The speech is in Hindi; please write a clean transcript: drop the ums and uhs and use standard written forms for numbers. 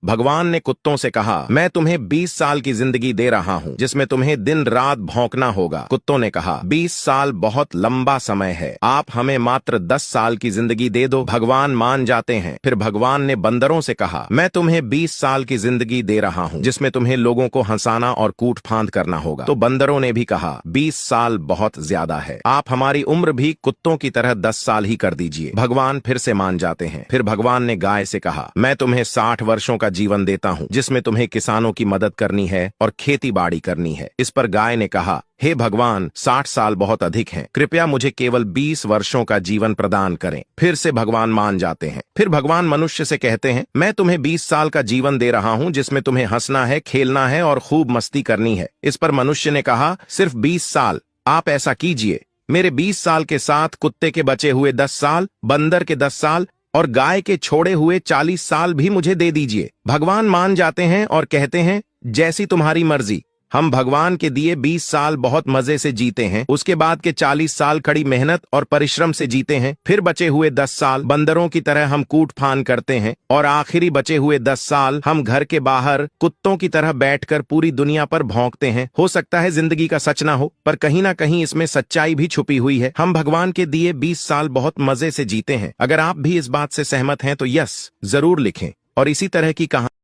भगवान ने कुत्तों से कहा, मैं तुम्हें 20 साल की जिंदगी दे रहा हूँ जिसमें तुम्हें दिन रात भौंकना होगा। कुत्तों ने कहा, 20 साल बहुत लंबा समय है, आप हमें मात्र 10 साल की जिंदगी दे दो। भगवान मान जाते हैं। फिर भगवान ने बंदरों से कहा, मैं तुम्हें 20 साल की जिंदगी दे रहा हूँ जिसमें तुम्हें लोगों को हंसाना और कूट फांद करना होगा। तो बंदरों ने भी कहा, 20 साल बहुत ज्यादा है, आप हमारी उम्र भी कुत्तों की तरह 10 साल ही कर दीजिए। भगवान फिर से मान जाते हैं। फिर भगवान ने गाय से कहा, मैं तुम्हें 60 वर्षों का जीवन देता हूँ जिसमें तुम्हें किसानों की मदद करनी है और खेती बाड़ी करनी है। इस पर गाय ने कहा, हे भगवान, 60 साल बहुत अधिक हैं, कृपया मुझे केवल 20 वर्षों का जीवन प्रदान करें। फिर से भगवान मान जाते हैं। फिर भगवान मनुष्य से कहते हैं, मैं तुम्हें 20 साल का जीवन दे रहा हूं जिसमें तुम्हें हंसना है, खेलना है और खूब मस्ती करनी है। इस पर मनुष्य ने कहा, सिर्फ 20 साल, आप ऐसा कीजिए, मेरे 20 साल के साथ कुत्ते के बचे हुए 10 साल, बंदर के 10 साल और गाय के छोड़े हुए 40 साल भी मुझे दे दीजिए। भगवान मान जाते हैं और कहते हैं, जैसी तुम्हारी मर्जी। हम भगवान के दिए 20 साल बहुत मजे से जीते हैं, उसके बाद के 40 साल कड़ी मेहनत और परिश्रम से जीते हैं, फिर बचे हुए 10 साल बंदरों की तरह हम कूट फान करते हैं और आखिरी बचे हुए 10 साल हम घर के बाहर कुत्तों की तरह बैठकर पूरी दुनिया पर भौंकते हैं। हो सकता है जिंदगी का सच ना हो, पर कहीं ना कहीं इसमें सच्चाई भी छुपी हुई है। हम भगवान के दिए 20 साल बहुत मजे से जीते हैं। अगर आप भी इस बात से सहमत हैं तो यस जरूर लिखें और इसी तरह की कहानी